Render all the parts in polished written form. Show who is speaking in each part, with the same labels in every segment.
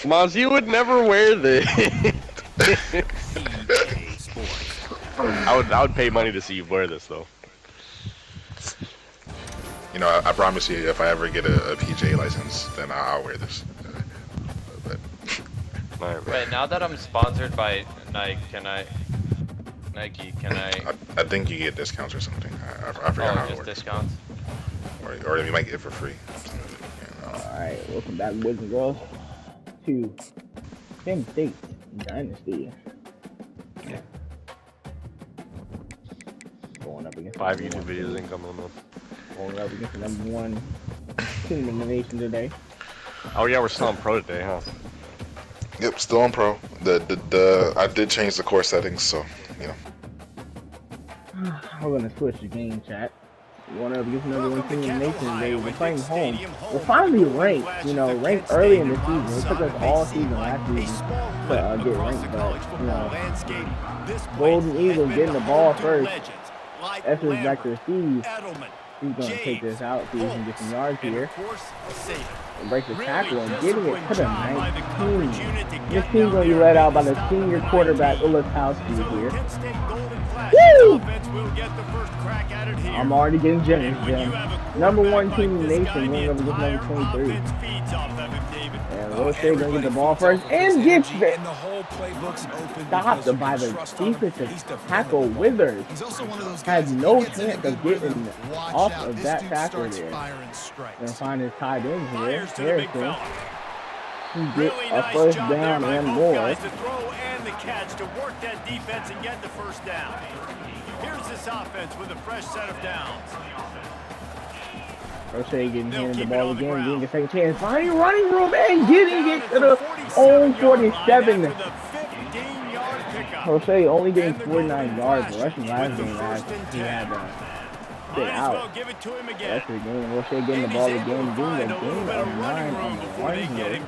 Speaker 1: Maz, you would never wear this. I would pay money to see you wear this though.
Speaker 2: You know, I promise you, if I ever get a PJ license, then I'll wear this. But
Speaker 3: Wait, now that I'm sponsored by Nike, can I?
Speaker 2: I think you get discounts or something. I forgot how it
Speaker 3: just
Speaker 2: works.
Speaker 3: Discounts.
Speaker 2: Or you might get it for free.
Speaker 4: Alright, welcome back, boys and girls, to Kansas State Dynasty. Going up against
Speaker 1: 5 YouTube videos incoming.
Speaker 4: Going up against the #1 team in the nation today.
Speaker 1: Oh yeah, we're still on pro today, huh?
Speaker 2: Yep, still on pro. I did change the core settings, so you know.
Speaker 4: We're gonna switch the game chat. Going up against #1 team in the nation today. We're playing home. We're finally ranked. You know, ranked early in the season. It took us all season last season to get ranked, but you know, Golden Eagle getting the ball first. Etheridge back to receive. He's going to take this out so he can get some yards here. And break the tackle and getting it to the 19. This team's going to be led out by the senior quarterback, Ulatowski here. Woo! I'm already getting generous, Jim. #1 team in the nation going up against #23. And Roche going to get the ball first and gets it. Stopped by the defensive tackle. Withers had no chance of getting off of that tackle there. Gonna find his tight end here, Harrison. He gets a first down and more.
Speaker 5: To throw and the catch to work that defense and get the first down. Here's this offense with a fresh set of downs.
Speaker 4: Roche getting handed the ball again, getting a second chance, finding running room and getting it to the own 47. Roche only getting 49 yards rushing last game as he had sit out. That's the game. Roche getting the ball again, doing a game of 9 on the one here.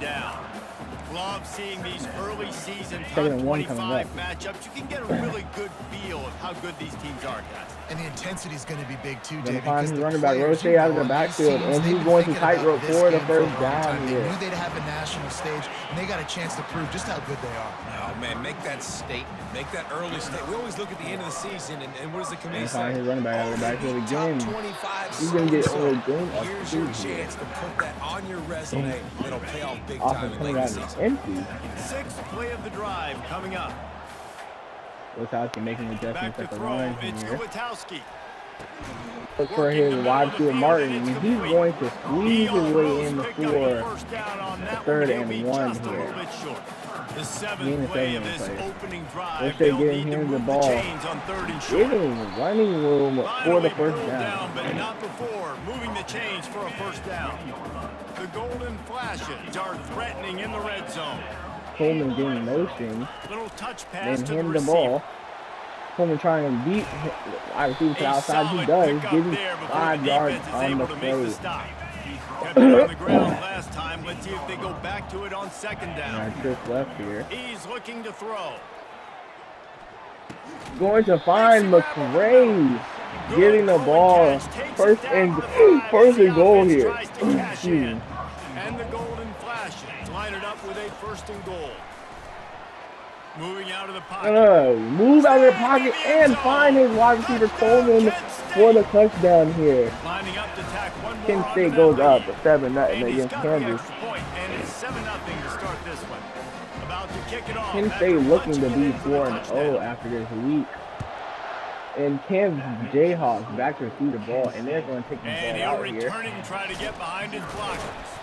Speaker 5: Love seeing these early season top
Speaker 4: 25
Speaker 5: matchups. You can get a really good feel of how good these teams are, guys.
Speaker 6: And the intensity is going to be big too,
Speaker 4: David. Find his running back Roche out of the backfield, and he's going to tightrope for the first down here.
Speaker 6: They knew they'd have a national stage, and they got a chance to prove just how good they are.
Speaker 7: Oh man, make that statement, make that early statement. We always look at the end of the season, and what does the committee say?
Speaker 4: Find his running back out of the backfield again. He's going to get a game.
Speaker 7: Here's your chance to put that on your resume. It'll pay off big time in the season.
Speaker 4: Empty.
Speaker 5: Sixth play of the drive coming up.
Speaker 4: Ulatowski making adjustments at the line here.
Speaker 5: Ulatowski.
Speaker 4: Look for his wide receiver Martin. He's going to squeeze his way in for the 3rd and 1 here.
Speaker 5: The 7th play of this opening drive.
Speaker 4: They're getting him the ball. Getting running room for the first down.
Speaker 5: But not before moving the chains for a first down. The golden flashes are threatening in the red zone.
Speaker 4: Coleman getting motion.
Speaker 5: Little touch pass
Speaker 4: then hand the ball. Coleman trying to beat wide receiver to the outside. He does. Getting 5 yards on the play.
Speaker 5: Kept it on the ground last time. Let's see if they go back to it on 2nd down.
Speaker 4: Just left here.
Speaker 5: He's looking to throw.
Speaker 4: Going to find McRae. Getting the ball. First and goal here.
Speaker 5: And the golden flashes line it up with a 1st and goal. Moving out of the pocket.
Speaker 4: Move out of the pocket and find his wide receiver Coleman for the touchdown here.
Speaker 5: Lining up to tack one more.
Speaker 4: Kent State goes up 7-0 against Kansas.
Speaker 5: And it's 7-0 to start this one. About to kick it off.
Speaker 4: Kent State looking to be 4-0 after this week. And Kansas Jayhawks back to receive the ball, and they're going to take the ball out here.
Speaker 5: And he'll return it and try to get behind his blockers.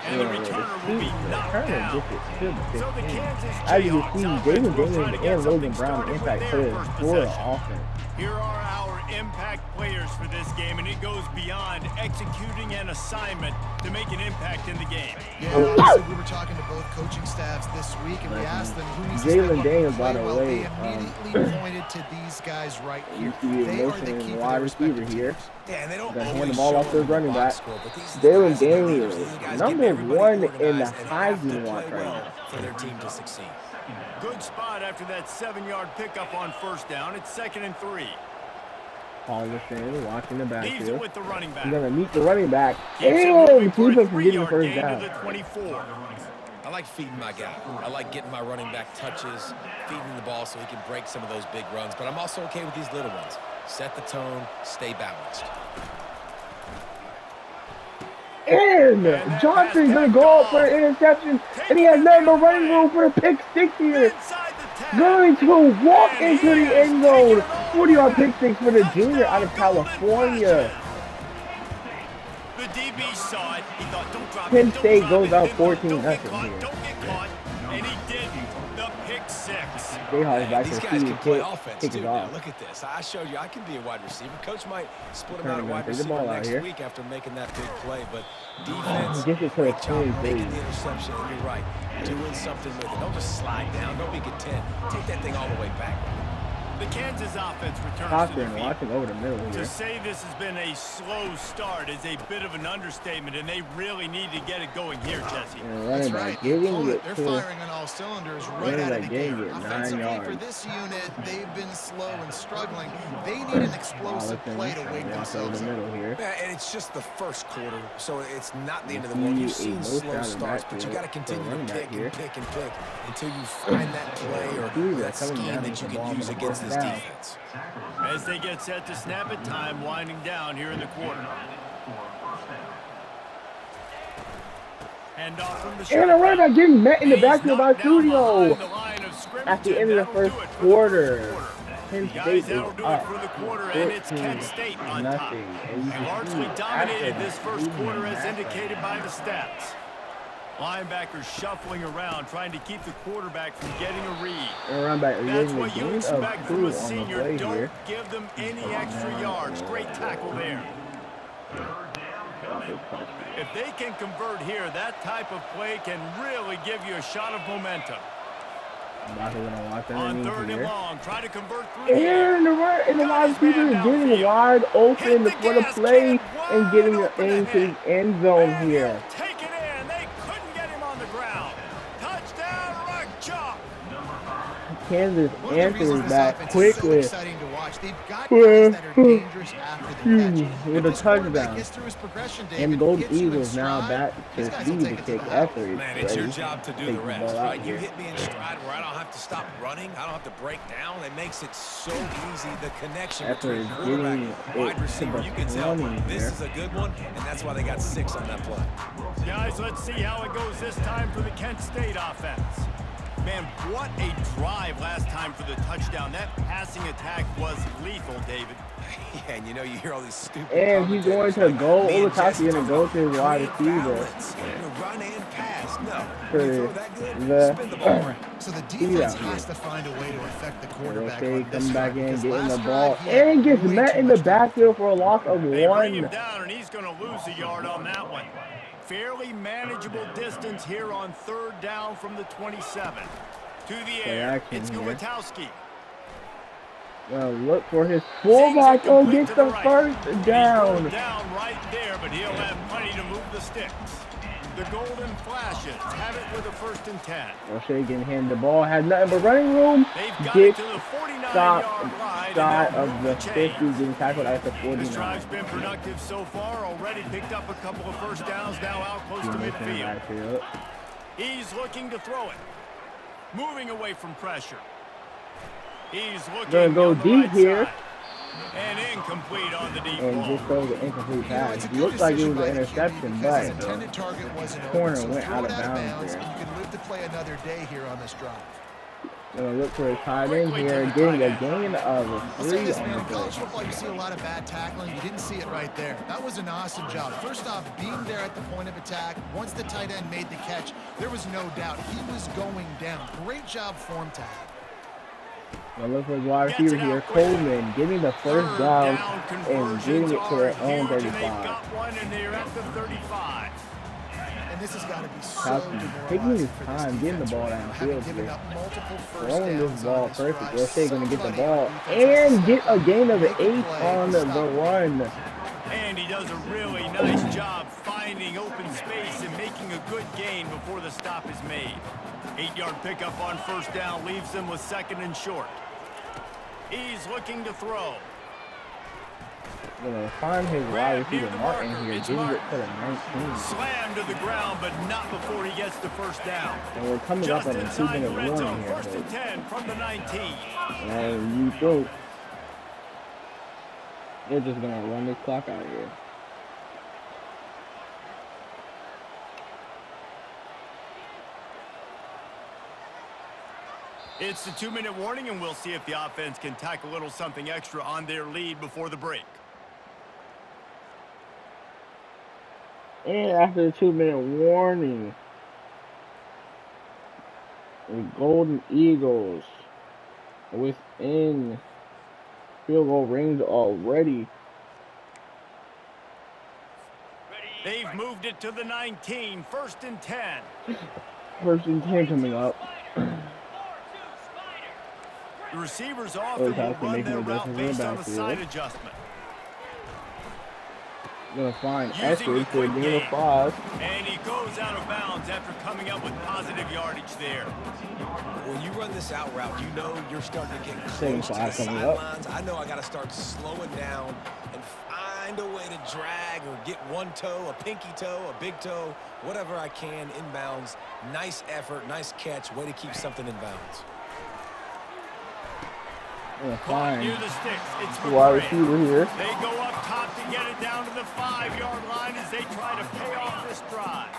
Speaker 5: And the returner will be knocked down. So the Kansas
Speaker 4: as you
Speaker 5: Jayhawks
Speaker 4: see, David Daniels and Logan Brown impact players for the offense.
Speaker 5: Here are our impact players for this game, and it goes beyond executing an assignment to make an impact in the game.
Speaker 6: Yeah, obviously we were talking to both coaching staffs this week, and we asked them who needs to step up
Speaker 4: Daniels, by the
Speaker 6: well.
Speaker 4: way,
Speaker 6: They immediately pointed to these guys right here. They are the key
Speaker 4: wide receiver here.
Speaker 7: Yeah, they don't
Speaker 4: hand the ball off to the running back. Jalen Daniels, #1 in the Heisman watch right now.
Speaker 7: For their team to succeed.
Speaker 5: Good spot after that 7-yard pickup on 1st down. It's 2nd and 3.
Speaker 4: Paulson watching the
Speaker 5: Leaves it
Speaker 4: backfield.
Speaker 5: with the running back.
Speaker 4: He's going to meet the running back.
Speaker 5: Keeps it
Speaker 4: And
Speaker 5: moving
Speaker 4: keep
Speaker 5: for a
Speaker 4: him from getting the
Speaker 5: 3-yard
Speaker 4: first
Speaker 5: gain to
Speaker 4: down.
Speaker 5: the 24.
Speaker 7: I like feeding my guy. I like getting my running back touches, feeding him the ball so he can break some of those big runs. But I'm also okay with these little ones. Set the tone, stay balanced.
Speaker 4: And Johnson's going to go up for an interception, and he has nothing but running room for a pick six here.
Speaker 5: Inside the 10.
Speaker 4: Going to walk into the end zone. 40-yard pick six for the junior out of California.
Speaker 5: The DB saw it. He thought, don't drop
Speaker 4: Penn
Speaker 5: it.
Speaker 4: State
Speaker 5: Don't
Speaker 4: goes
Speaker 5: drop
Speaker 4: out
Speaker 5: it.
Speaker 4: 14-0
Speaker 5: Don't get
Speaker 4: here.
Speaker 5: caught. Don't get caught. And he didn't. The pick six.
Speaker 4: Jayhawks back
Speaker 7: These
Speaker 4: to
Speaker 7: guys can play
Speaker 4: kick
Speaker 7: offense
Speaker 4: it
Speaker 7: too. Now,
Speaker 4: off.
Speaker 7: look at this. I showed you I can be a wide receiver. Coach might split him
Speaker 4: Turn
Speaker 7: out
Speaker 4: it
Speaker 7: at wide
Speaker 4: back, take the
Speaker 7: receiver
Speaker 4: ball out
Speaker 7: next
Speaker 4: here.
Speaker 7: week after making that big play. But defense,
Speaker 4: Gets it to
Speaker 7: great
Speaker 4: the
Speaker 7: job
Speaker 4: 23.
Speaker 7: making the interception. And you're right, doing something with it. Don't just slide down. Don't be content. Take that thing all the way back.
Speaker 5: The Kansas offense returns to the
Speaker 4: Cochran
Speaker 5: field.
Speaker 4: watching over the middle
Speaker 5: To
Speaker 4: here.
Speaker 5: say this has been a slow start is a bit of an understatement, and they really need to get it going here, Jesse.
Speaker 4: And
Speaker 6: That's
Speaker 4: running
Speaker 6: right.
Speaker 4: back
Speaker 6: The
Speaker 4: getting
Speaker 6: opponent,
Speaker 4: it
Speaker 6: they're
Speaker 4: to
Speaker 6: firing on all cylinders right
Speaker 4: running
Speaker 6: out of
Speaker 4: back
Speaker 6: the
Speaker 4: getting
Speaker 6: gate.
Speaker 4: it 9
Speaker 6: Offensively, for
Speaker 4: yards.
Speaker 6: this unit, they've been slow and struggling. They need an explosive play to wake
Speaker 4: Walk over
Speaker 6: themselves
Speaker 4: the
Speaker 6: up.
Speaker 4: middle here.
Speaker 7: Yeah, and it's just the first quarter, so it's not the end of the world. You've seen slow starts, but you got to continue to pick and pick and pick until you find that play or that scheme that you can use against this defense.
Speaker 5: As they get set to snap it, time winding down here in the quarter. And off from the
Speaker 4: And a running back getting met in the backfield by Studio at the end of the first quarter. Penn State
Speaker 5: Guys,
Speaker 4: is
Speaker 5: that'll do it
Speaker 4: up
Speaker 5: for the quarter, and it's Kent State on top.
Speaker 4: 14-0. And you
Speaker 5: They
Speaker 4: can
Speaker 5: largely
Speaker 4: see
Speaker 5: dominated
Speaker 4: after
Speaker 5: this first
Speaker 4: leading
Speaker 5: quarter as
Speaker 4: that
Speaker 5: indicated by the stats. Linebackers shuffling around, trying to keep the quarterback from getting a read.
Speaker 4: and run back
Speaker 5: That's
Speaker 4: getting a
Speaker 5: what you
Speaker 4: gain
Speaker 5: expect
Speaker 4: of
Speaker 5: from
Speaker 4: 2
Speaker 5: a
Speaker 4: on the
Speaker 5: senior.
Speaker 4: play
Speaker 5: Don't
Speaker 4: here.
Speaker 5: give them any extra yards. Great tackle there. If they can convert here, that type of play can really give you a shot of momentum.
Speaker 4: About to watch
Speaker 5: On
Speaker 4: underneath
Speaker 5: 3rd and
Speaker 4: here.
Speaker 5: long, try to convert through here.
Speaker 4: And the wide receiver is getting wide open for the play and getting into the end zone
Speaker 5: And
Speaker 4: here.
Speaker 5: he'll take it in. They couldn't get him on the ground. Touchdown, Rock Chalk.
Speaker 4: Kansas
Speaker 6: One of the reasons
Speaker 4: answers
Speaker 6: this
Speaker 4: that
Speaker 6: offense is so
Speaker 4: quickly
Speaker 6: exciting to watch. They've got guys that are dangerous after the catch.
Speaker 4: with
Speaker 6: If
Speaker 4: a
Speaker 6: this quarterback
Speaker 4: touchdown.
Speaker 6: gets through his progression,
Speaker 4: And
Speaker 6: David,
Speaker 4: Golden
Speaker 6: gets you in
Speaker 4: Eagles now
Speaker 6: stride,
Speaker 4: back
Speaker 6: these
Speaker 4: to
Speaker 6: guys will
Speaker 4: speed
Speaker 6: take
Speaker 4: to
Speaker 6: it to
Speaker 4: kick
Speaker 6: the house.
Speaker 4: Etheridge.
Speaker 7: Man, it's your
Speaker 4: ready.
Speaker 7: job to do
Speaker 4: Take
Speaker 7: the
Speaker 4: the
Speaker 7: rest,
Speaker 4: ball out
Speaker 7: right? You
Speaker 4: here.
Speaker 7: hit me in stride where I don't have to stop running. I don't have to break down. It makes it so easy. The connection between
Speaker 4: Etheridge
Speaker 7: quarterback
Speaker 4: getting
Speaker 7: and wide
Speaker 4: it to
Speaker 7: receiver,
Speaker 4: the
Speaker 7: you can tell
Speaker 4: 20
Speaker 7: this
Speaker 4: here.
Speaker 7: is a good one, and that's why they got 6 on that play.
Speaker 5: Guys, let's see how it goes this time for the Kent State offense. Man, what a drive last time for the touchdown. That passing attack was lethal, David.
Speaker 7: Yeah, and you know, you hear all these stupid
Speaker 4: And he's going
Speaker 7: commentators
Speaker 4: to
Speaker 7: like,
Speaker 4: go.
Speaker 7: "Me and
Speaker 4: Ulatowski
Speaker 7: Jesse
Speaker 4: going to
Speaker 7: talking
Speaker 4: go
Speaker 7: about
Speaker 4: to his wide
Speaker 7: create
Speaker 4: receiver.
Speaker 7: balance. You know, run and pass. No,
Speaker 4: For
Speaker 7: you throw that good,
Speaker 4: the-
Speaker 7: spin the ball around.
Speaker 6: So the defense
Speaker 4: Yeah.
Speaker 6: has to find a way to affect the quarterback
Speaker 4: Roche
Speaker 6: on this
Speaker 4: comes back
Speaker 6: drive,
Speaker 4: in,
Speaker 6: because
Speaker 4: getting the
Speaker 6: last
Speaker 4: ball,
Speaker 6: drive, he had
Speaker 4: and gets
Speaker 6: way
Speaker 4: met
Speaker 6: too
Speaker 4: in the
Speaker 6: much time.
Speaker 4: backfield for a loss of
Speaker 5: They bring him
Speaker 4: 1.
Speaker 5: down, and he's going to lose a yard on that one. Fairly manageable distance here on 3rd down from the 27. To the air,
Speaker 4: action
Speaker 5: it's
Speaker 4: here.
Speaker 5: Ulatowski.
Speaker 4: Well, look for his fullback. Oh, gets the first
Speaker 5: He's
Speaker 4: down.
Speaker 5: going down right there, but he'll have plenty to move the sticks. The Golden Flashes have it with a 1st and 10.
Speaker 4: Roche getting handed the ball, has nothing but running room.
Speaker 5: They've got it
Speaker 4: Gets
Speaker 5: to the 49-yard
Speaker 4: stopped
Speaker 5: line.
Speaker 4: shy
Speaker 5: and they'll
Speaker 4: of
Speaker 5: move
Speaker 4: the
Speaker 5: the
Speaker 4: 50,
Speaker 5: chains.
Speaker 4: getting tackled at the
Speaker 5: This
Speaker 4: 49.
Speaker 5: drive's been productive so far. Already picked up a couple of 1st downs. Now out close to
Speaker 4: Teammates in the
Speaker 5: midfield.
Speaker 4: backfield.
Speaker 5: He's looking to throw it. Moving away from pressure. He's looking
Speaker 4: Gonna go
Speaker 5: on the
Speaker 4: deep
Speaker 5: right
Speaker 4: here.
Speaker 5: side. And incomplete on the deep
Speaker 4: And
Speaker 5: ball.
Speaker 4: just throws an incomplete
Speaker 6: You know,
Speaker 4: pass.
Speaker 6: it's a
Speaker 4: It
Speaker 6: good
Speaker 4: looked like it
Speaker 6: decision
Speaker 4: was
Speaker 6: by
Speaker 4: an
Speaker 6: the QB
Speaker 4: interception,
Speaker 6: because his
Speaker 4: but
Speaker 6: intended target wasn't
Speaker 4: corner
Speaker 6: open, so
Speaker 4: went
Speaker 6: throw
Speaker 4: out
Speaker 6: it
Speaker 4: of bounds
Speaker 6: and
Speaker 4: there.
Speaker 6: you can live to play another day here on this drive.
Speaker 4: gonna look for his tight end
Speaker 5: Quickly
Speaker 4: here,
Speaker 5: to the
Speaker 4: getting a
Speaker 5: tight
Speaker 4: gain of
Speaker 6: I'll say
Speaker 4: 3
Speaker 6: this,
Speaker 4: on
Speaker 6: man,
Speaker 4: the
Speaker 6: in college
Speaker 4: play.
Speaker 6: football, you see a lot of bad tackling. You didn't see it right there. That was an awesome job. First off, being there at the point of attack. Once the tight end made the catch, there was no doubt he was going down. Great job form tackle.
Speaker 4: Now look for his wide receiver here, Coleman, getting the first down and getting it to their own 35.
Speaker 5: And they're at the 35.
Speaker 6: And this has got to be so
Speaker 4: Kowski taking his
Speaker 6: demoralizing for this
Speaker 4: time, getting the
Speaker 6: defense
Speaker 4: ball
Speaker 6: right now, having
Speaker 4: downfield
Speaker 6: given
Speaker 4: here.
Speaker 6: up multiple first
Speaker 4: Throwing
Speaker 6: downs
Speaker 4: this ball
Speaker 6: on this
Speaker 4: perfect.
Speaker 6: drive.
Speaker 4: Roche gonna get the
Speaker 6: Somebody
Speaker 4: ball
Speaker 6: on defense has
Speaker 4: and
Speaker 6: to
Speaker 4: get
Speaker 6: step
Speaker 4: a
Speaker 6: up,
Speaker 4: gain of
Speaker 6: make a
Speaker 4: 8
Speaker 6: play,
Speaker 4: on
Speaker 6: and
Speaker 4: the
Speaker 6: stop it.
Speaker 4: run.
Speaker 5: And he does a really nice job finding open space and making a good gain before the stop is made. 8-yard pickup on first down leaves them with 2nd and short. He's looking to throw.
Speaker 4: find his wide receiver Martin here, getting it to the 19.
Speaker 5: Slammed to the ground, but not before he gets the first down.
Speaker 4: And we're coming up on a 2-minute warning here.
Speaker 5: First and 10 from the 19.
Speaker 4: And you think they're just going to run this clock out here.
Speaker 5: It's the 2-minute warning, and we'll see if the offense can tack a little something extra on their lead before the break.
Speaker 4: And after the 2-minute warning, the Golden Eagles within field goal range already.
Speaker 5: They've moved it to the 19, first and 10.
Speaker 4: First and 10 coming up.
Speaker 5: The receivers often will run their route based on a side adjustment.
Speaker 4: Gonna find Etheridge for a gain of 5.
Speaker 5: And he goes out of bounds after coming up with positive yardage there.
Speaker 7: When you run this out route, you know you're starting to get close to the sidelines. I know I got to start slowing down and find a way to drag or get one toe, a pinky toe, a big toe, whatever I can inbounds. Nice effort, nice catch, way to keep something in bounds.
Speaker 4: Fine.
Speaker 5: Near the sticks. It's
Speaker 4: wide receiver here.
Speaker 5: They go up top to get it down to the 5-yard line as they try to pay off this drive.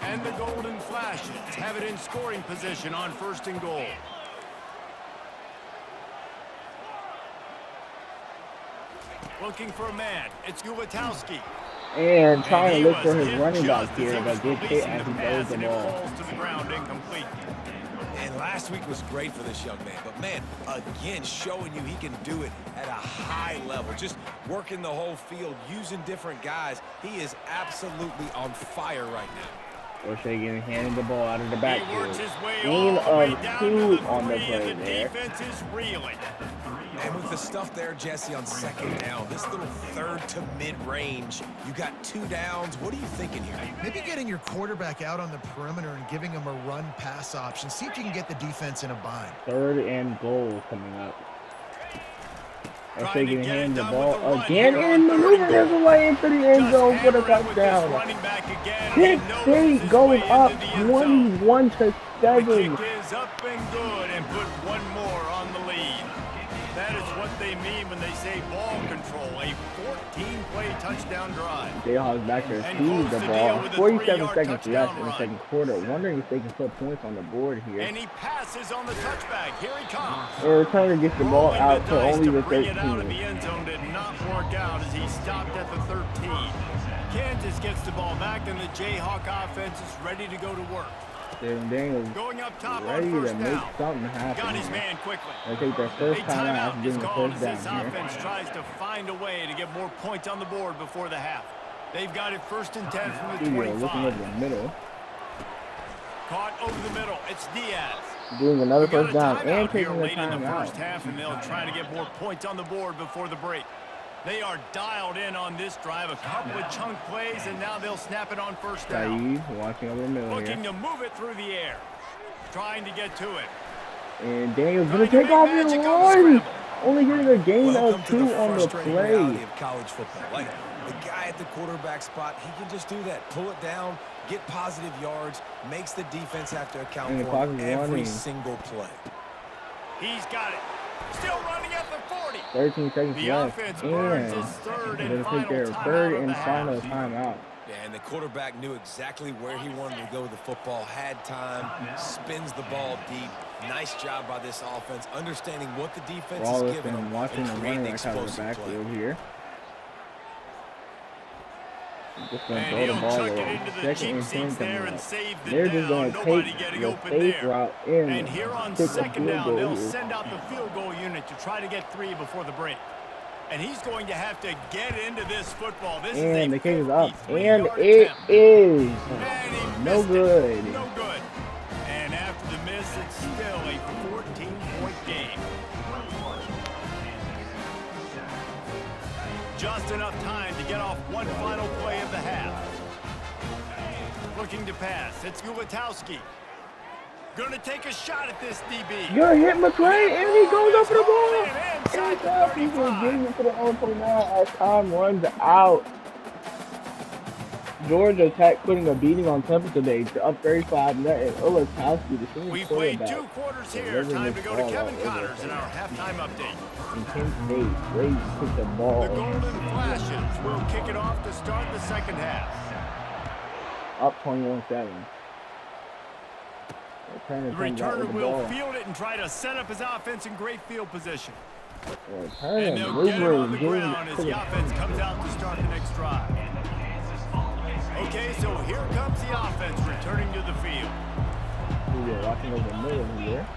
Speaker 5: And the Golden Flashes have it in scoring position on first and goal. Looking for a man. It's Ulatowski.
Speaker 4: And trying to look for his running back here, but gets hit as he throws the ball.
Speaker 5: Falls to the ground incomplete.
Speaker 7: And last week was great for this young man. But, man, again, showing you he can do it at a high level. Just working the whole field, using different guys. He is absolutely on fire right now.
Speaker 4: Roche getting handed the ball out of the backfield.
Speaker 5: Gain
Speaker 4: of 2 on the play there.
Speaker 5: Defense is reeling.
Speaker 7: And with the stuff there, Jesse, on second down, this little third to mid-range, you got 2 downs. What are you thinking here?
Speaker 6: Maybe getting your quarterback out on the perimeter and giving him a run-pass option. See if you can get the defense in a bind.
Speaker 4: 3rd and goal coming up. Roche getting handed the ball again and maneuvering his way into the end zone for the touchdown. Pick 6 going up 21-7.
Speaker 5: Kick is up and good, and put one more on the lead. That is what they mean when they say ball control, a 14-play touchdown drive.
Speaker 4: Jayhawks back there seized the ball. 47 seconds left in the second quarter. Wondering if they can put points on the board here.
Speaker 5: And he passes on the touchback. Here he comes.
Speaker 4: Their returner gets the ball out to only the 13.
Speaker 5: It out of the end zone did not work out as he stopped at the 13. Kansas gets the ball back, and the Jayhawk offense is ready to go to work.
Speaker 4: Daniels
Speaker 5: going up top
Speaker 4: ready
Speaker 5: on first
Speaker 4: to make
Speaker 5: down.
Speaker 4: something happen.
Speaker 5: Got his man quickly.
Speaker 4: They take their first time out after getting the first down
Speaker 5: this
Speaker 4: here.
Speaker 5: offense tries to find a way to get more points on the board before the half. They've got it first and 10 from the 25.
Speaker 4: Looking over the middle.
Speaker 5: Caught over the middle. It's Diaz.
Speaker 4: Doing another first down and taking the time
Speaker 5: the
Speaker 4: out.
Speaker 5: first half, and they'll try to get more points on the board before the break. They are dialed in on this drive, a couple of chunk plays, and now they'll snap it on first down.
Speaker 4: Saeed watching over the middle
Speaker 5: Looking
Speaker 4: here.
Speaker 5: to move it through the air. Trying to get to it.
Speaker 4: And Daniels going to take off and run. Only getting a gain of 2 on the play.
Speaker 7: Of college football. Like the guy at the quarterback spot, he can just do that. Pull it down, get positive yards, makes the defense have to account for every single play.
Speaker 5: He's got it. Still running at the 40.
Speaker 4: 13 seconds
Speaker 5: the
Speaker 4: left.
Speaker 5: Offense
Speaker 4: And
Speaker 5: burns his third
Speaker 4: they're
Speaker 5: and
Speaker 4: going to take their
Speaker 5: final
Speaker 4: third
Speaker 5: timeout
Speaker 4: and
Speaker 5: of the
Speaker 4: final
Speaker 5: half.
Speaker 4: timeout.
Speaker 7: Yeah, and the quarterback knew exactly where he wanted to go with the football, had time, spins the ball deep. Nice job by this offense, understanding what the defense is giving them
Speaker 4: watching
Speaker 7: and
Speaker 4: the
Speaker 7: creating
Speaker 4: running back out of the
Speaker 7: explosive play.
Speaker 4: backfield here. Just going to throw the ball away. 2nd and 10 coming up. They're just going to take the safe route in.
Speaker 5: And here on second down, they'll send out the field goal unit to try to get 3 before the break. And he's going to have to get into this football. This
Speaker 4: and
Speaker 5: is
Speaker 4: the kick is up. And
Speaker 5: yard
Speaker 4: it
Speaker 5: attempt.
Speaker 4: is
Speaker 5: No
Speaker 4: good.
Speaker 5: No good. And after the miss, it's still a 14-point game. Just enough time to get off one final play of the half. Looking to pass. It's Ulatowski. Gonna take a shot at this DB.
Speaker 4: Good hit, McCray, and he goes up for the ball.
Speaker 5: Inside the
Speaker 4: And he's
Speaker 5: 35.
Speaker 4: getting to the own play now as time runs out. Georgia Tech putting a beating on Temple today to up 35-0. And Ulatowski, the senior
Speaker 5: We've played
Speaker 4: quarterback,
Speaker 5: 2 quarters here. Time to go to Kevin Connors in our halftime update.
Speaker 4: and Kent State ready to kick the ball.
Speaker 5: The Golden Flashes will kick it off to start the second half.
Speaker 4: Up 21-7.
Speaker 5: The returner will field it and try to set up his offense in great field position. And they'll get it on the ground as the offense comes out to start the next drive. Okay, so here comes the offense returning to the field.
Speaker 4: We're watching over the middle here.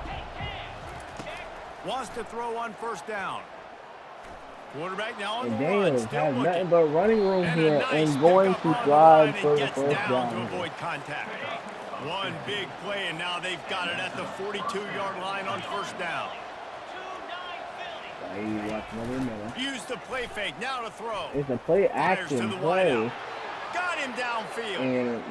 Speaker 5: Wants to throw on first down. Quarterback now on
Speaker 4: And
Speaker 5: the run,
Speaker 4: Daniels
Speaker 5: still
Speaker 4: has
Speaker 5: looking.
Speaker 4: nothing but running room
Speaker 5: And
Speaker 4: here
Speaker 5: a nice
Speaker 4: and going
Speaker 5: pickup
Speaker 4: to
Speaker 5: on the
Speaker 4: drive
Speaker 5: line
Speaker 4: for
Speaker 5: and
Speaker 4: the
Speaker 5: gets
Speaker 4: first
Speaker 5: down to
Speaker 4: down.
Speaker 5: avoid contact. One big play, and now they've got it at the 42-yard line on first down.
Speaker 4: He's watching over the middle.
Speaker 5: Use the play fake, now to throw.
Speaker 4: It's a play
Speaker 5: Fires to
Speaker 4: action
Speaker 5: the
Speaker 4: play.
Speaker 5: wideout. Got him downfield.
Speaker 4: And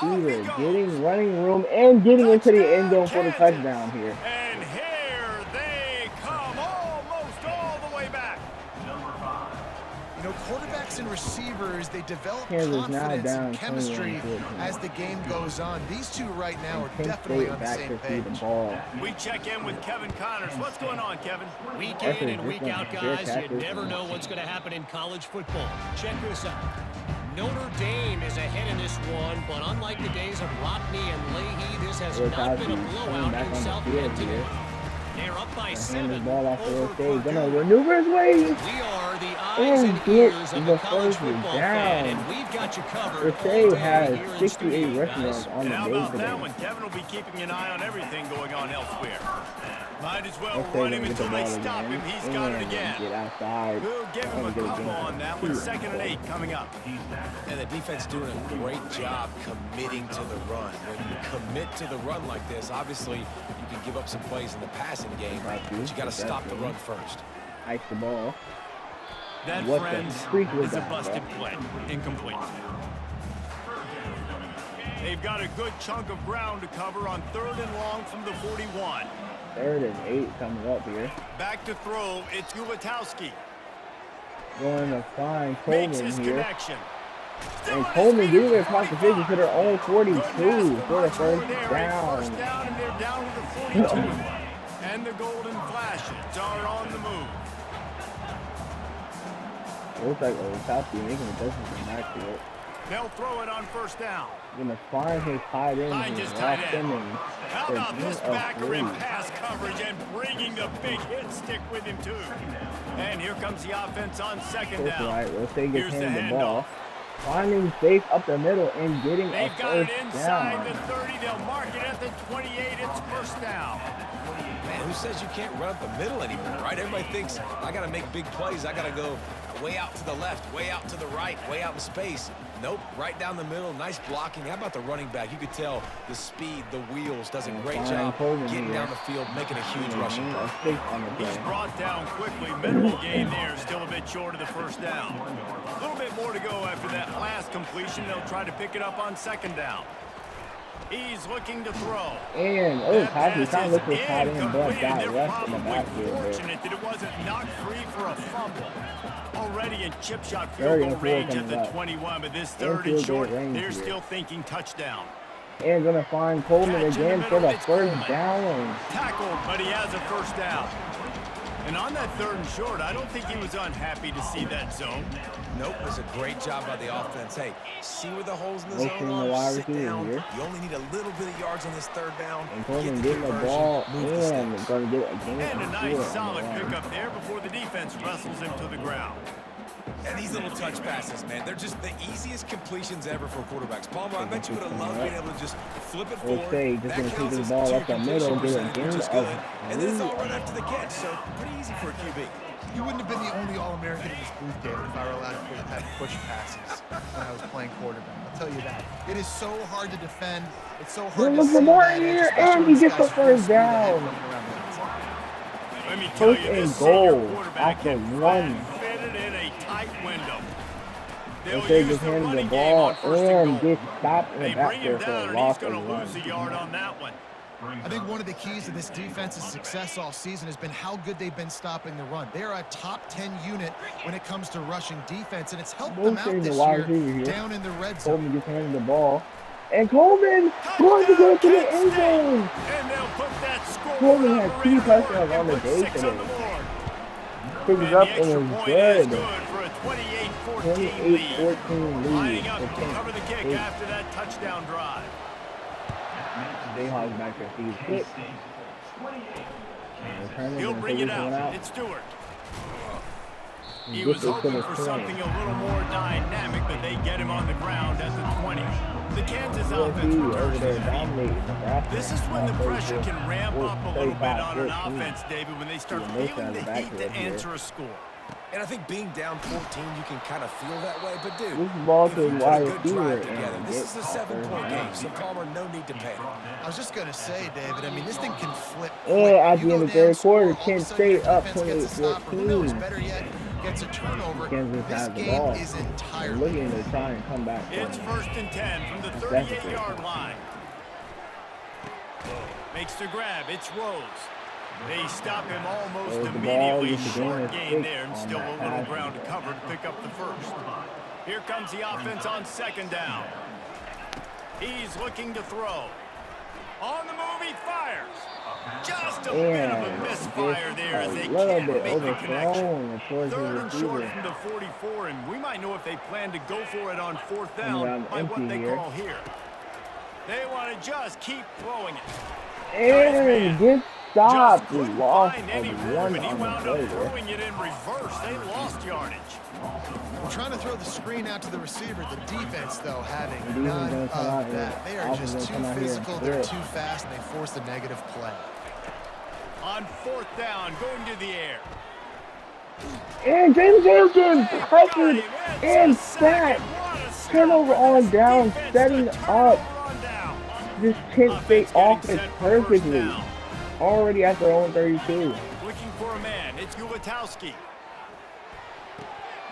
Speaker 4: the receiver getting running room and getting into the end zone for the touchdown here.
Speaker 5: And here they come, almost all the way back.
Speaker 6: You know, quarterbacks and receivers, they develop
Speaker 4: Kansas now
Speaker 6: confidence
Speaker 4: down
Speaker 6: and chemistry
Speaker 4: 21-14.
Speaker 6: as the game goes on. These two right now are
Speaker 4: Kent
Speaker 6: definitely
Speaker 4: State
Speaker 6: on the
Speaker 4: back
Speaker 6: same
Speaker 4: to feed
Speaker 6: page.
Speaker 4: the ball.
Speaker 5: We check in with Kevin Connors. What's going on, Kevin?
Speaker 8: Week
Speaker 4: Etheridge
Speaker 8: in and
Speaker 4: just
Speaker 8: week
Speaker 4: went
Speaker 8: out,
Speaker 4: to
Speaker 8: guys,
Speaker 4: fair
Speaker 8: you
Speaker 4: tackles.
Speaker 8: never know what's going to happen in college football. Check this out. Notre Dame is ahead in this one, but unlike the days of Rockney and Leahy, this has not been a blowout in South Bend today. They're up by 7
Speaker 4: the ball off the
Speaker 8: over
Speaker 4: stage. Gonna
Speaker 8: Purdue.
Speaker 4: maneuver his way.
Speaker 8: We are the eyes and ears of the college football fan, and we've got you covered all
Speaker 4: Roche
Speaker 8: day
Speaker 4: has
Speaker 8: here in
Speaker 4: 68
Speaker 8: studio,
Speaker 4: rushing
Speaker 8: guys.
Speaker 4: yards on
Speaker 5: And
Speaker 4: the
Speaker 5: how
Speaker 4: day
Speaker 5: about that
Speaker 4: today.
Speaker 5: one? Kevin will be keeping an eye on everything going on elsewhere. Might as well
Speaker 4: Roche
Speaker 5: run him
Speaker 4: gonna get the
Speaker 5: until they
Speaker 4: ball
Speaker 5: stop
Speaker 4: again.
Speaker 5: him. He's got it
Speaker 4: And
Speaker 5: again.
Speaker 4: get outside.
Speaker 5: We'll give him a
Speaker 4: Gonna get a
Speaker 5: couple
Speaker 4: gain.
Speaker 5: on that with 2nd and 8 coming up.
Speaker 7: And the defense doing a great job committing to the run. When you commit to the run like this, obviously you can give up some plays in the passing game, but you got to stop the run first.
Speaker 4: Ice the ball.
Speaker 5: That,
Speaker 4: What the
Speaker 5: friends,
Speaker 4: freak was
Speaker 5: is a
Speaker 4: that,
Speaker 5: busted
Speaker 4: bro?
Speaker 5: play. Incomplete. They've got a good chunk of ground to cover on 3rd and long from the 41.
Speaker 4: 3rd and 8 coming up here.
Speaker 5: Back to throw, it's Ulatowski.
Speaker 4: Going to find
Speaker 5: Makes
Speaker 4: Coleman
Speaker 5: his
Speaker 4: here.
Speaker 5: connection.
Speaker 4: And Coleman getting their position to their own 42 for the first down.
Speaker 5: First down, and they're down to the 42. And the Golden Flashes are on the move.
Speaker 4: Looks like Ulatowski making a difference in that field.
Speaker 5: They'll throw it on first down.
Speaker 4: Gonna find his tight end
Speaker 5: Find
Speaker 4: here,
Speaker 5: his tight end.
Speaker 4: Ross-Simmons.
Speaker 5: How about this backer in
Speaker 4: 3.
Speaker 5: pass coverage and bringing the big hit stick with him too. And here comes the offense on 2nd
Speaker 4: That's
Speaker 5: down.
Speaker 4: right. Roche gets
Speaker 5: Here's the
Speaker 4: him the ball.
Speaker 5: handoff.
Speaker 4: Finding space up the middle and getting a
Speaker 5: They've got it
Speaker 4: first
Speaker 5: inside
Speaker 4: down.
Speaker 5: the 30. They'll mark it at the 28. It's first down.
Speaker 7: Man, who says you can't run up the middle anymore, right? Everybody thinks, I got to make big plays. I got to go way out to the left, way out to the right, way out in space. Nope, right down the middle. Nice blocking. How about the running back? You could tell the speed, the wheels, does a great job getting down the field, making a huge rushing play.
Speaker 5: He's brought down quickly. Minimal gain there. Still a bit short of the first down. A little bit more to go after that last completion. They'll try to pick it up on 2nd down. He's looking to throw.
Speaker 4: And Happy kind of looked for tight end, but got rushed in the backfield there.
Speaker 5: Fortunate that it wasn't knocked free for a fumble. Already in chip shot field goal range at the 21, but this 3rd and short, they're still thinking touchdown.
Speaker 4: And gonna find Coleman again for the first down.
Speaker 5: Tackled, but he has a first down. And on that 3rd and short, I don't think he was unhappy to see that zone.
Speaker 7: Nope, it was a great job by the offense. Hey, see where the holes in the
Speaker 4: Motioning
Speaker 7: zone
Speaker 4: the
Speaker 7: are,
Speaker 4: wide
Speaker 7: sit
Speaker 4: receiver
Speaker 7: down.
Speaker 4: here.
Speaker 7: You only need a little bit of yards on this 3rd down.
Speaker 4: And Coleman
Speaker 7: Get
Speaker 4: getting the
Speaker 7: conversion,
Speaker 4: ball
Speaker 7: move the
Speaker 4: and
Speaker 7: sticks.
Speaker 4: gonna get a gain
Speaker 5: And a
Speaker 4: of
Speaker 5: nice
Speaker 4: 4
Speaker 5: solid
Speaker 4: on the line.
Speaker 5: pickup there before the defense wrestles him to the ground.
Speaker 7: And these little touch passes, man, they're just the easiest completions ever for quarterbacks. Palmer, I bet you would have loved being able to just flip it forward.
Speaker 4: Just
Speaker 7: That
Speaker 4: gonna
Speaker 7: counts
Speaker 4: take the
Speaker 7: as
Speaker 4: ball
Speaker 7: 2
Speaker 4: up the middle,
Speaker 7: completion
Speaker 4: get a
Speaker 7: percentage,
Speaker 4: gain
Speaker 7: which is
Speaker 4: of
Speaker 7: good. And then it's all
Speaker 4: 3.
Speaker 7: run after the catch, so pretty easy for a QB.
Speaker 6: You wouldn't have been the only All-American in this booth, David, if I were allowed to have push passes when I was playing quarterback. I'll tell you that. It is so hard to defend. It's so hard to
Speaker 4: Look
Speaker 6: see
Speaker 4: for more
Speaker 6: that edge,
Speaker 4: here,
Speaker 6: especially
Speaker 4: and
Speaker 6: when
Speaker 4: he
Speaker 6: this
Speaker 4: gets the
Speaker 6: guy's full
Speaker 4: first
Speaker 6: speed ahead
Speaker 4: down.
Speaker 6: coming around the outside.
Speaker 5: Let me tell
Speaker 4: First
Speaker 5: you,
Speaker 4: and
Speaker 5: this senior
Speaker 4: goal
Speaker 5: quarterback
Speaker 4: after
Speaker 5: can
Speaker 4: one.
Speaker 5: fit it in a tight window. They'll
Speaker 4: Roche
Speaker 5: use
Speaker 4: just
Speaker 5: the
Speaker 4: handed the
Speaker 5: running game
Speaker 4: ball
Speaker 5: on 1st
Speaker 4: and
Speaker 5: and goal.
Speaker 4: gets stopped in
Speaker 5: They
Speaker 4: the back
Speaker 5: bring
Speaker 4: there
Speaker 5: him
Speaker 4: for
Speaker 5: down,
Speaker 4: a
Speaker 5: and
Speaker 4: loss
Speaker 5: he's going
Speaker 4: of
Speaker 5: to lose
Speaker 4: 1.
Speaker 5: a yard on that one.
Speaker 6: I think one of the keys to this defense's success all season has been how good they've been stopping the run. They are a top 10 unit when it comes to rushing defense, and it's helped them out this year down in the red zone.
Speaker 4: Coleman just handed the ball. And Coleman going to go to the end zone.
Speaker 5: And they'll put that score.
Speaker 4: Coleman had 2 touchdowns on the day today. Picked it up and was good.
Speaker 5: For a 28-14
Speaker 4: lead.
Speaker 5: Lining up to cover the kick after that touchdown drive.
Speaker 4: Jayhawks back there, Steve kick.
Speaker 5: He'll bring it out. It's Stewart. He was hoping for something a little more dynamic, but they get him on the ground at the 20. The Kansas offense returns to the field. This is when the pressure can ramp up a little bit on an offense, David, when they start feeling the heat to answer a score.
Speaker 7: And I think being down 14, you can kind of feel that way. But, dude,
Speaker 4: this ball to wide
Speaker 7: receiver together. This is a 7-point game, so Palmer, no need to panic.
Speaker 6: I was just going to say, David, I mean, this thing can flip.
Speaker 4: And at the end of the third quarter, Kent State up 28-14.
Speaker 6: Better yet, gets a turnover.
Speaker 4: Kansas has the ball. They're looking to try and come back.
Speaker 5: It's 1st and 10 from the 38-yard line. Makes the grab. It's Rose. They stop him almost immediately. Short gain there and still a little ground to cover to pick up the first. Here comes the offense on 2nd down. He's looking to throw. On the move, he fires. Just a bit of a misfire there as they can't make the connection. 3rd and short from the 44, and we might know if they plan to go for it on 4th down by what they call here. They want to just keep throwing it.
Speaker 4: And get stopped.
Speaker 5: Just couldn't find any room, and he wound up throwing it in reverse. They lost yardage.
Speaker 6: We're trying to throw the screen out to the receiver. The defense, though, having none of that. They are just too physical. They're too fast, and they force the negative play.
Speaker 5: On 4th down, going to the air.
Speaker 4: And James Harrison pressured and sacked. Turnover on down, setting up this Kent State offense perfectly. Already at their own 32.
Speaker 5: Looking for a man. It's Ulatowski.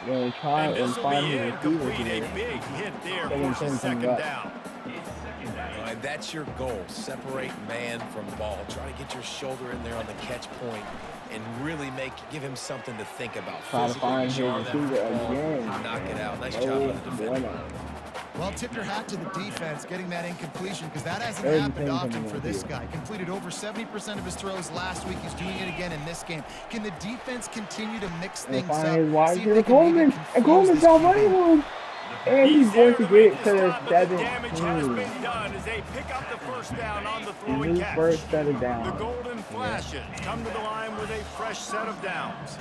Speaker 4: Going to try and find the receiver
Speaker 5: here. A big hit there for 2nd down.
Speaker 7: And that's your goal. Separate man from ball. Try to get your shoulder in there on the catch point and really give him something to think about.
Speaker 4: Try to find his receiver again.
Speaker 7: Knock it out. Nice job of the defender.
Speaker 6: Well, tip your hat to the defense getting that incompletion because that hasn't happened often for this guy. Completed over 70% of his throws last week. He's doing it again in this game. Can the defense continue to mix things up? See if they can maybe confuse this defense.
Speaker 4: And he's going to get to the 17.
Speaker 5: Damage has been done as they pick up the 1st down on the throwing catch.
Speaker 4: First set of downs.
Speaker 5: The golden flashes come to the line with a fresh set of downs.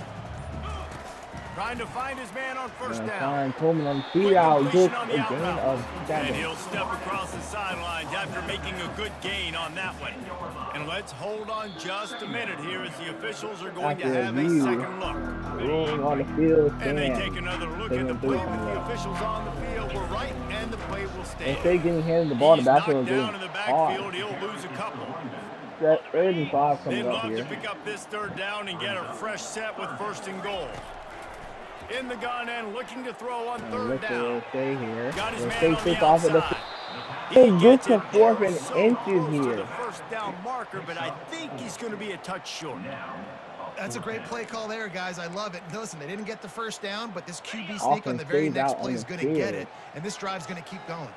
Speaker 5: Trying to find his man on 1st down.
Speaker 4: Coleman on feet out. Just a gain of 7.
Speaker 5: And he'll step across the sidelines after making a good gain on that one. And let's hold on just a minute here as the officials are going to have a second look.
Speaker 4: Rolling on the field.
Speaker 5: And they take another look at the play with the officials on the field. We're right, and the play will stand.
Speaker 4: If they getting handed the ball, the backfield
Speaker 5: down in the backfield, he'll lose a couple.
Speaker 4: That 3rd and 5 coming up here.
Speaker 5: They'd love to pick up this 3rd down and get a fresh set with 1st and goal. In the gun and looking to throw on 3rd down.
Speaker 4: Stay here.
Speaker 5: Got his man on the
Speaker 4: off
Speaker 5: outside.
Speaker 4: He gets to 4th and inches here.
Speaker 5: The 1st down marker, but I think he's going to be a touch short.
Speaker 6: That's a great play call there, guys. I love it. Listen, they didn't get the 1st down, but this QB sneak on the very next play is going to get it, and this drive's going to keep going.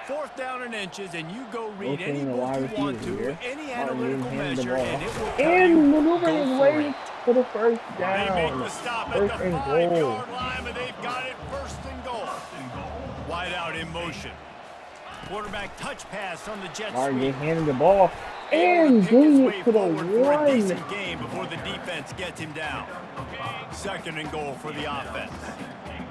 Speaker 5: 4th down and inches, and you go read any book you want to, any analytical measure, and it will
Speaker 4: and maneuvering his way for the 1st down.
Speaker 5: They make the stop at the 5-yard line, but they've got it 1st and goal. Wide out in motion. Quarterback touch pass on the jet sweep.
Speaker 4: Handing the ball and getting it to the 1.
Speaker 5: Decent game before the defense gets him down. 2nd and goal for the offense.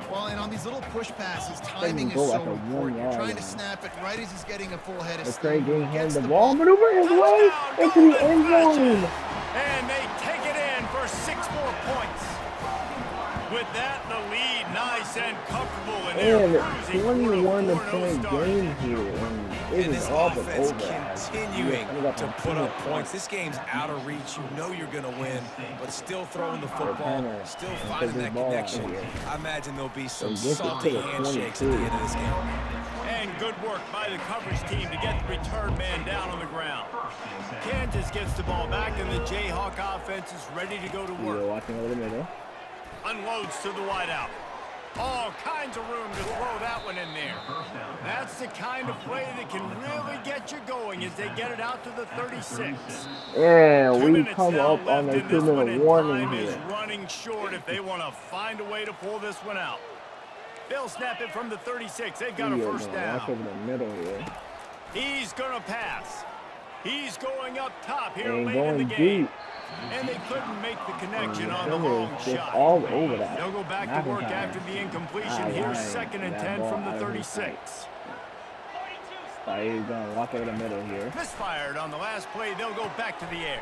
Speaker 6: Well, and on these little push passes, timing is so important. You're trying to snap it right as he's getting a full head of steam.
Speaker 4: Getting handed the ball, maneuvering his way into the end zone.
Speaker 5: And they take it in for 6 more points. With that, the lead nice and comfortable. And
Speaker 4: 21-point game here.
Speaker 7: And this offense continuing to put up points. This game's out of reach. You know you're going to win, but still throwing the football, still finding that connection. I imagine there'll be some salty handshakes at the end of this game.
Speaker 5: And good work by the coverage team to get the return man down on the ground. Kansas gets the ball back, and the Jayhawk offense is ready to go to work.
Speaker 4: Watching over the middle.
Speaker 5: Unloads to the wideout. All kinds of room to throw that one in there. That's the kind of play that can really get you going as they get it out to the 36.
Speaker 4: And we come up on a 2-minute warning
Speaker 5: here.
Speaker 4: here.
Speaker 5: Time is running short if they want to find a way to pull this one out. They'll snap it from the 36. They've got a first down.
Speaker 4: Watch over the middle here.
Speaker 5: He's going to pass. He's going up top here
Speaker 4: And
Speaker 5: late in the
Speaker 4: going
Speaker 5: game.
Speaker 4: deep.
Speaker 5: And they couldn't make the connection on the long shot.
Speaker 4: All over that.
Speaker 5: They'll go back to work after the incompletion. Here's 2nd and 10 from the 36.
Speaker 4: He's gonna walk over the middle here.
Speaker 5: Misfired on the last play. They'll go back to the air.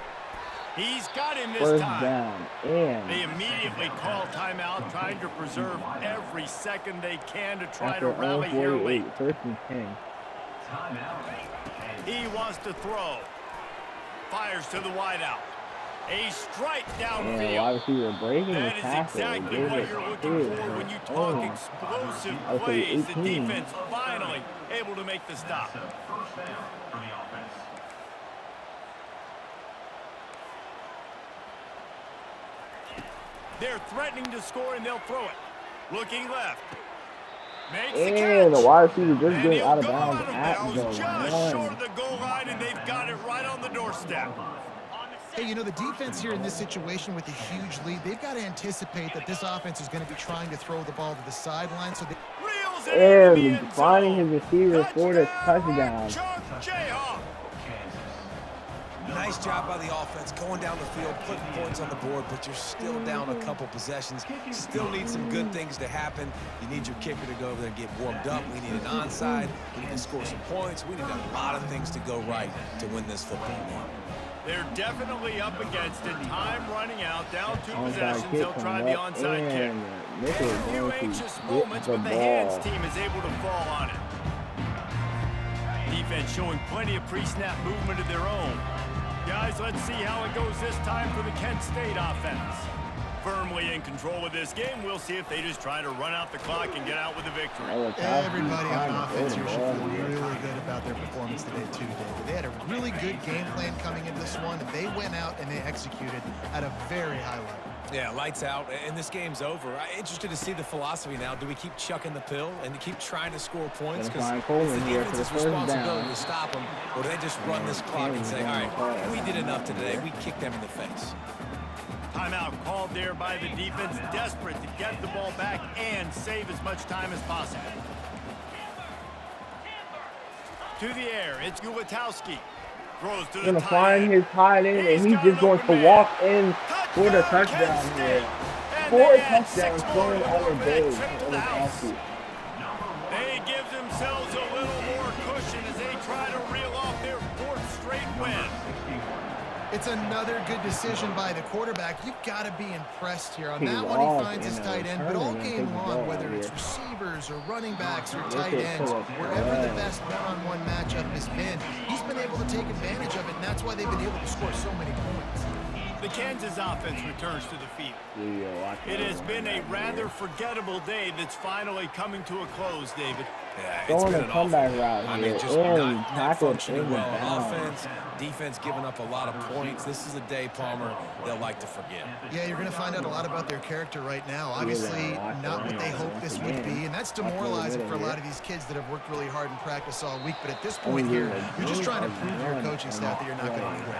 Speaker 5: He's got him this
Speaker 4: First
Speaker 5: time.
Speaker 4: down. And
Speaker 5: they immediately call timeout, trying to preserve every second they can to try
Speaker 4: after
Speaker 5: to rally here late.
Speaker 4: 1:48, 1st and 10.
Speaker 5: He wants to throw. Fires to the wideout. A strike downfield.
Speaker 4: And wide receiver breaking the
Speaker 5: That is
Speaker 4: tackle.
Speaker 5: exactly what you're looking for when you talk explosive plays. The defense finally able to make the stop. They're threatening to score, and they'll throw it. Looking left. Makes the catch.
Speaker 4: And the wide receiver just
Speaker 5: And
Speaker 4: getting
Speaker 5: he'll
Speaker 4: out of
Speaker 5: go
Speaker 4: bounds
Speaker 5: out of
Speaker 4: at
Speaker 5: bounds
Speaker 4: the
Speaker 5: just
Speaker 4: 1.
Speaker 5: short of the goal line, and they've got it right on the doorstep.
Speaker 6: Hey, you know, the defense here in this situation with a huge lead, they've got to anticipate that this offense is going to be trying to throw the ball to the sideline. So
Speaker 4: and finding his receiver for the touchdown.
Speaker 7: Nice job by the offense, going down the field, putting points on the board, but you're still down a couple possessions. Still need some good things to happen. You need your kicker to go over there and get warmed up. We need an onside. We need to score some points. We need a lot of things to go right to win this football game.
Speaker 5: They're definitely up against it. Time running out, down 2 possessions. They'll try the onside kick. There are a few anxious moments, but the hands team is able to fall on it. Defense showing plenty of pre-snap movement of their own. Guys, let's see how it goes this time for the Kent State offense. Firmly in control of this game. We'll see if they just try to run out the clock and get out with a victory.
Speaker 6: Everybody on offense here should feel really good about their performance today, too, David. They had a really good game plan coming into this one, and they went out and they executed at a very high level.
Speaker 7: Yeah, lights out, and this game's over. I'm interested to see the philosophy now. Do we keep chucking the pill and keep trying to score points? Because it's the defense's responsibility to stop them, or do they just run this clock and say, all right, we did enough today. We kicked them in the face.
Speaker 5: Timeout called there by the defense, desperate to get the ball back and save as much time as possible. To the air, it's Ulatowski. Throws to the
Speaker 4: gonna find his tight end, and he's just going to walk in for the touchdown here. 4 touchdowns going on the day.
Speaker 5: They give themselves a little more cushion as they try to reel off their 4th straight win.
Speaker 6: It's another good decision by the quarterback. You've got to be impressed here. On that one, he finds his tight end, but all game long, whether it's receivers or running backs or tight ends, wherever the best one-on-one matchup has been, he's been able to take advantage of it, and that's why they've been able to score so many points.
Speaker 5: The Kansas offense returns to the field. It has been a rather forgettable day that's finally coming to a close, David.
Speaker 7: Yeah, it's been an
Speaker 4: comeback route.
Speaker 7: I mean, just not functioning well. Offense, defense giving up a lot of points. This is a day, Palmer, they'll like to forget.
Speaker 6: Yeah, you're going to find out a lot about their character right now. Obviously, not what they hoped this would be, and that's demoralizing for a lot of these kids that have worked really hard in practice all week. But at this point here, you're just trying to prove to your coaching staff that you're not going to quit.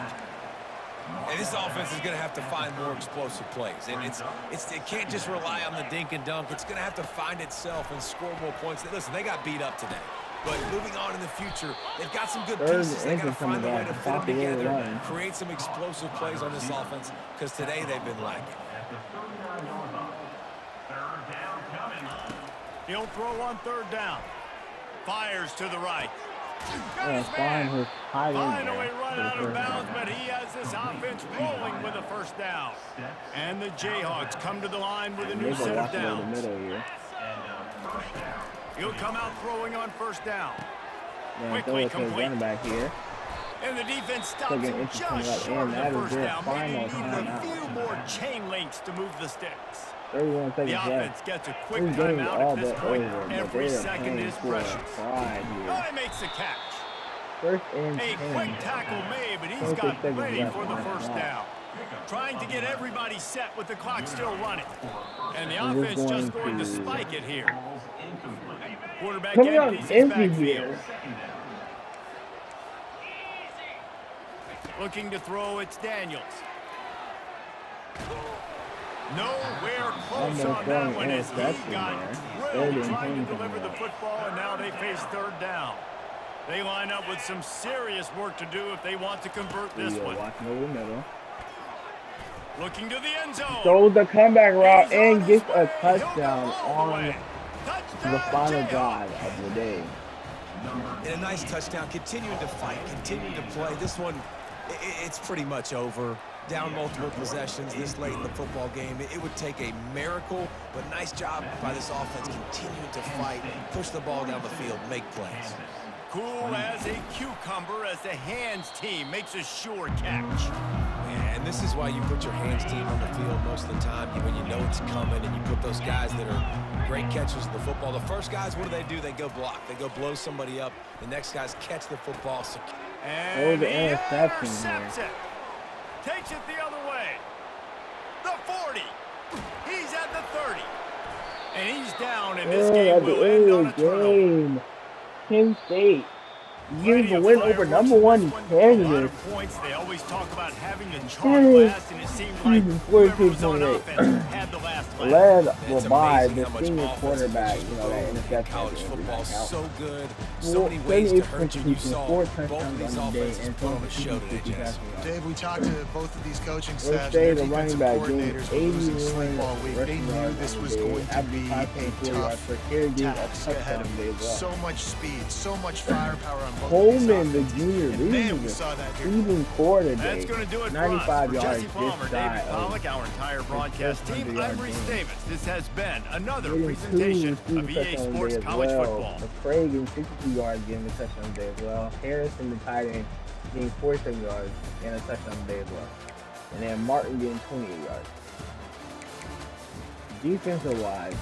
Speaker 7: And this offense is going to have to find more explosive plays. And it can't just rely on the dink and dunk. It's going to have to find itself and score more points. Listen, they got beat up today. But moving on in the future, they've got some good pieces. They got to find a way to fit them together, create some explosive plays on this offense, because today they've been lacking.
Speaker 5: He'll throw on 3rd down. Fires to the right.
Speaker 4: Finally
Speaker 5: run out of bounds, but he has this offense rolling with a 1st down. And the Jayhawks come to the line with a new set of downs. He'll come out throwing on 1st down. Quickly complete. And the defense stops him just short of the 1st down. Maybe need a few more chain links to move the sticks. The offense gets a quick timeout at this point. Every second is precious. Oh, he makes the catch.
Speaker 4: 1st and 10.
Speaker 5: A quick tackle made, but he he's got ready for the first down. Trying to get everybody set with the clock still running. And the offense just going to spike it here. Quarterback empties his backfield. Looking to throw, it's Daniels. Nowhere close on that one as he got drilled trying to deliver the football, and now they face third down. They line up with some serious work to do if they want to convert this one. Looking to the end zone.
Speaker 4: Throws the comeback route and gets a touchdown on the final drive of the day.
Speaker 7: And a nice touchdown, continuing to fight, continuing to play. This one, it's pretty much over. Down multiple possessions this late in the football game. It would take a miracle, but nice job by this offense continuing to fight, push the ball down the field, make plays.
Speaker 5: Cool as a cucumber as the hands team makes a sure catch.
Speaker 7: And this is why you put your hands team on the field most of the time when you know it's coming, and you put those guys that are great catchers of the football. The first guys, what do? They go block. They go blow somebody up. The next guys catch the football.
Speaker 5: And he intercepts it. Takes it the other way. The 40. He's at the 30. And he's down, and this game will end on a turnover.
Speaker 4: Penn State getting the win over #1 Kansas.
Speaker 5: They always talk about having to charge last, and it seemed like whoever was on offense had the last
Speaker 4: led by the senior quarterback, that interception.
Speaker 7: College football so good. So many ways to hurt you. You saw both of these offenses put on a show today, Jess.
Speaker 6: Dave, we talked to both of these coaching staffs,
Speaker 4: the
Speaker 6: their
Speaker 4: running
Speaker 6: defensive
Speaker 4: back
Speaker 6: coordinators were losing sleep all week. They knew this was going to be a tough task ahead of them. So much speed, so much firepower on both
Speaker 4: Coleman, the junior,
Speaker 6: man, we saw that here.
Speaker 4: leading core today.
Speaker 5: That's going to do it
Speaker 4: 95
Speaker 5: for us.
Speaker 4: yards.
Speaker 5: Jesse Palmer, David Pollock, our entire broadcast team. I'm Reese Davis. This has been another presentation of EA Sports College Football.
Speaker 4: McCray getting 62 yards, getting a touchdown today as well. Harrison, the tight end, getting 47 yards and a touchdown today as well. And then Martin getting 28 yards. Defensive wide.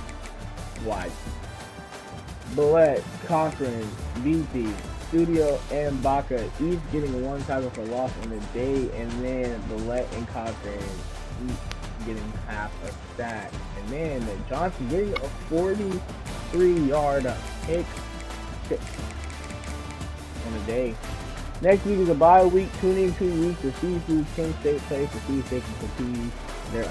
Speaker 4: Billette, Cochran, BT, Studio, and Baca each getting one tackle for loss on the day, and then Billette and Cochran each getting half a sack. And then Johnson getting a 43-yard pick on the day. Next week is a bye week. Tune in 2 weeks to see who Penn State plays to see if they can continue their